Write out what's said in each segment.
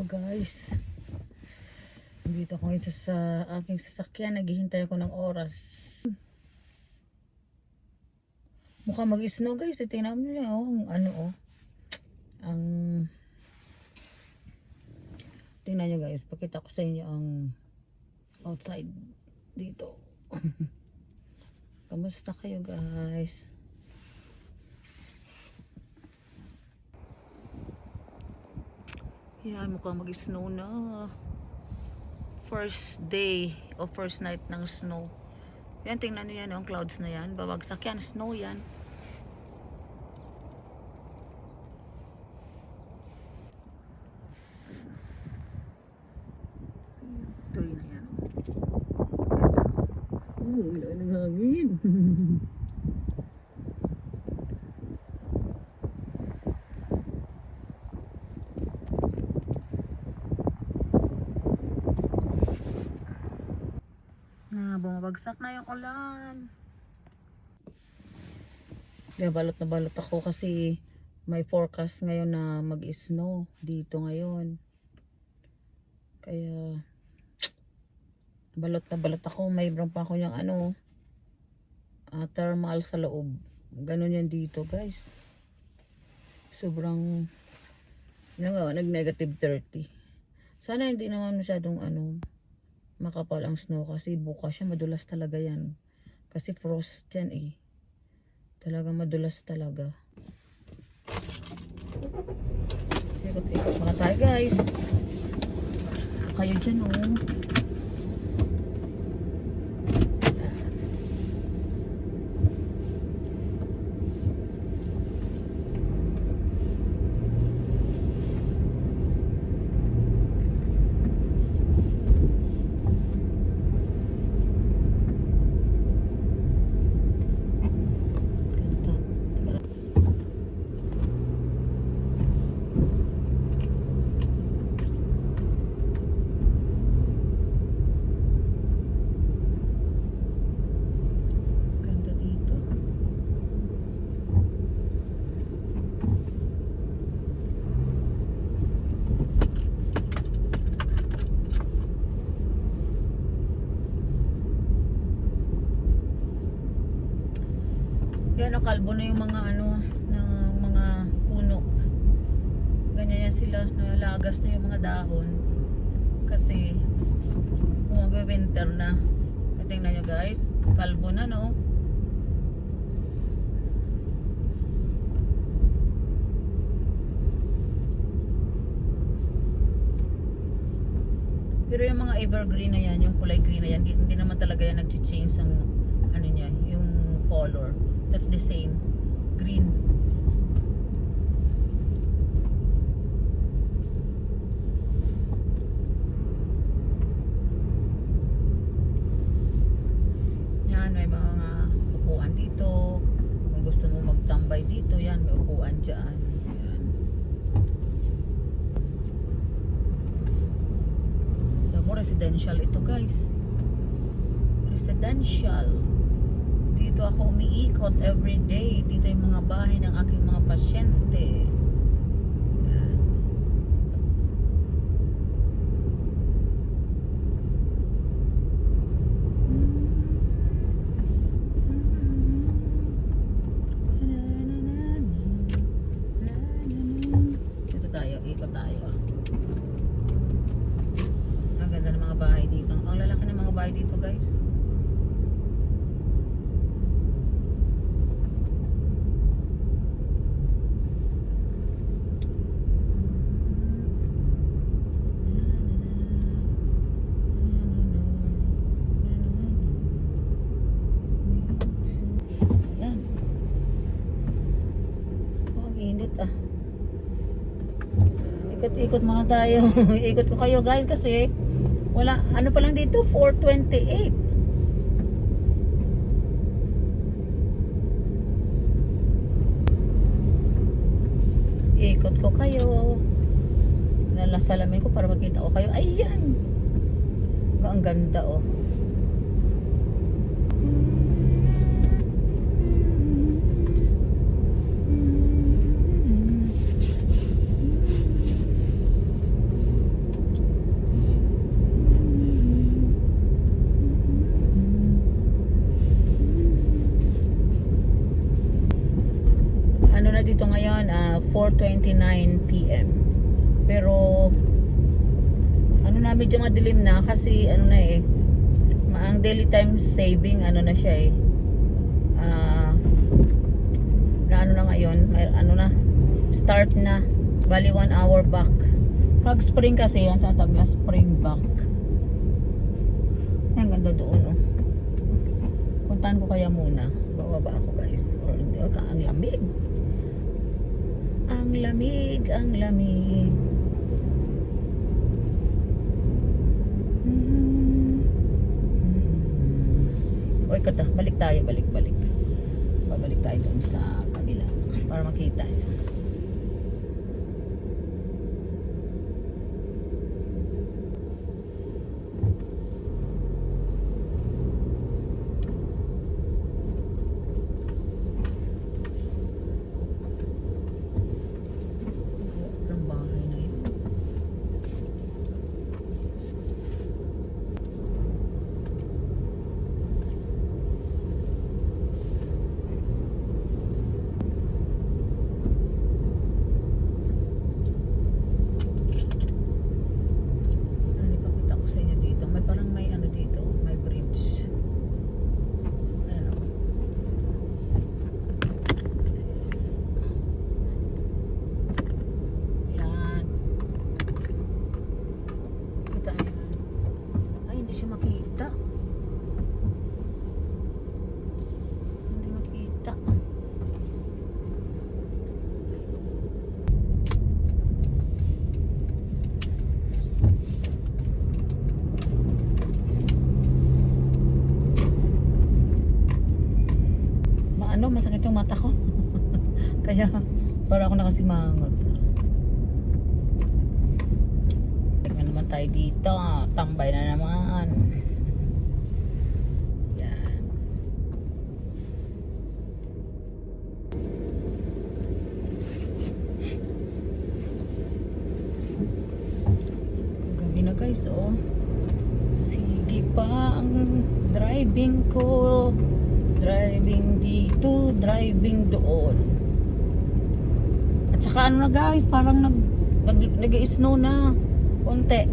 guys. Dito ako ngayon sa aking sasakyan. Naghihintay ako ng oras. Mukhang mag-snow guys. Tingnan mo niyo ang tingnan niyo guys. Pakita ko sa inyo ang outside dito. Kamusta kayo guys? Yan, mukhang mag-snow na. First day o first night ng snow. Yan, tingnan nyo yan, ang clouds na yan. Babagsak yan, snow yan. Tuloy na yan. Oh, wala nang hangin. Bumabagsak na yung ulan. Kaya balot na balot ako kasi may forecast ngayon na mag-snow dito ngayon. Kaya balot na balot ako. Mayroon pa ako yung thermal sa loob. Ganun yan dito guys. Sobrang nag-negative 30. Sana hindi naman masyadong makapal ang snow kasi bukas siya madulas talaga yan. Kasi frost yan eh. Talagang madulas talaga. Ikot-ikot muna tayo guys. Kayo dyan yan, kalbo na yung mga ng mga puno. Ganyan yan sila, nalagas na yung mga dahon kasi mag-winter na. Tingnan nyo guys, kalbo na no. Pero yung mga evergreen na yan, yung kulay green na yan, hindi naman talaga yan nag-change ang niya, yung color. That's the same green. Yan, may mga upuan dito. Kung gusto mo magtambay dito, yan, may upuan dyan. Yan. Tamo, residential ito guys. Residential. Dito ako umiikot every day. Dito yung mga bahay ng aking mga pasyente. Yan. Dito tayo, ikot tayo. Ang ganda ng mga bahay dito. Ang lalaki ng mga bahay dito guys. Ikot-ikot muna tayo. Ikot ko kayo guys kasi wala, pa lang dito, 4:28. Ikot ko kayo. Nalasalamin ko para makita ko kayo. Ayan. Ang ganda ano na dito ngayon, 4:29 PM. Pero ano na, medyo madilim na kasi ano na eh, ang daily time saving ano na siya eh. Na ano na ngayon, may ano na, start na. Bali 1 hour back. Pag spring kasi yan, tatag na spring back. Ay, ang ganda doon oh. Puntahan ko kaya muna. Bababa ako guys. Or hindi, ang lamig. Ang lamig, ang lamig. Oy, kada, balik tayo, balik. Babalik tayo doon sa kabila para makita niyo. Ang bahay na yun. Sa inyo dito. May parang may ano dito, may bridge. Ayan o. Ayan. Kita niyo. Ay, hindi siya makita. Hindi makita. Masakit yung mata ko. Kaya para ako nakasimangot. Tignan naman tayo dito. Tambay na naman. Yan. Gabi na guys oh. Sige pa ang driving ko. Driving dito, driving doon. At saka ano na guys, parang nag-i-snow na konti.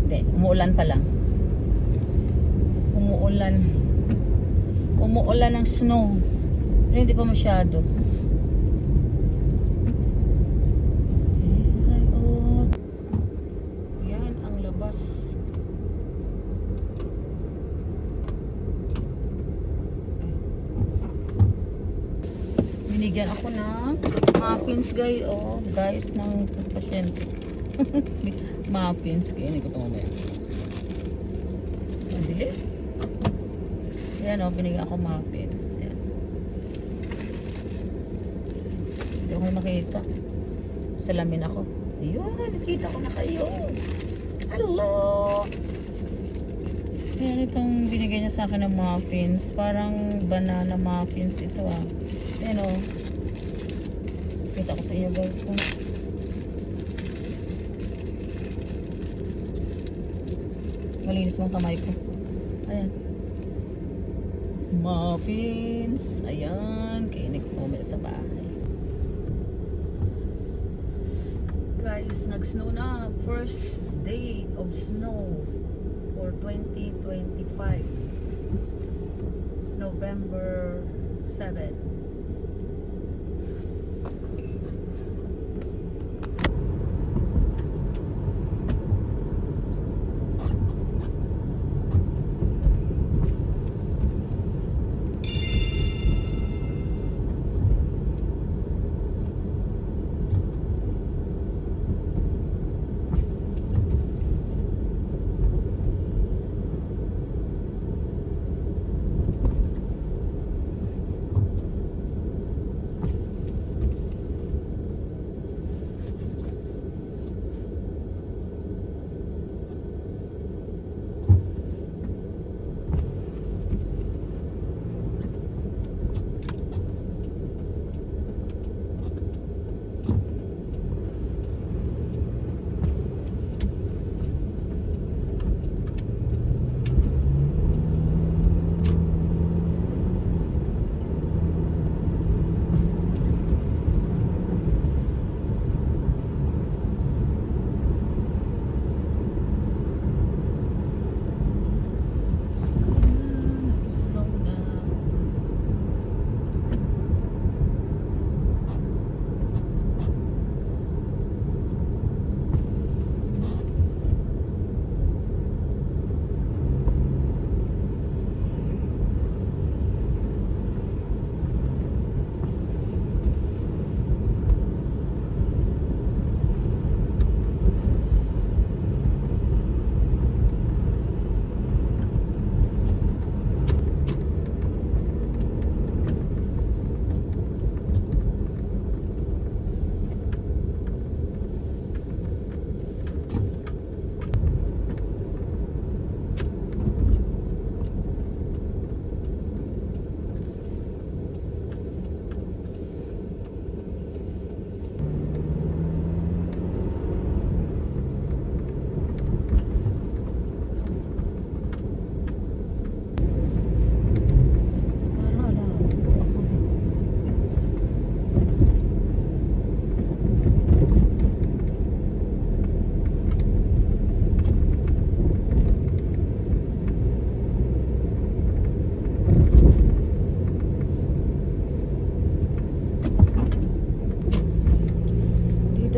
Hindi, umuulan pa lang. Umuulan ng snow. Pero hindi pa masyado. Yan ang labas. Binigyan ako ng muffins guys, oh, guys ng pasyente. Muffins, kainin ko ito mamaya. Mabili. Yan oh, binigyan ako muffins. Yan. Hindi ako makita. Salamin ako. Ayun, nakita ko na kayo. Hello! Yan itong binigay niya sa akin ng muffins. Parang banana muffins ito ah. Yan o. Kita ko sa inyo guys. Malinis mong kamay ko. Ayan. Muffins. Ayan. Kainin ko mamaya sa bahay. Guys, nag-snow na. First day of snow for 2025. November 7.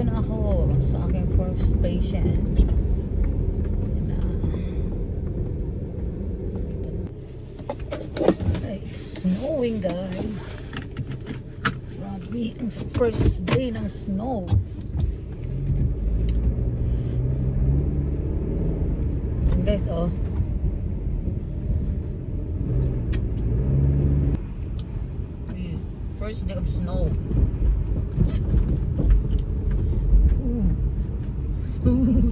Nandito na ako sa aking first patient. Yan na. It's snowing, guys. Grabe, ang first day ng snow. And guys, oh. This first day of snow. Ooh. Ooh.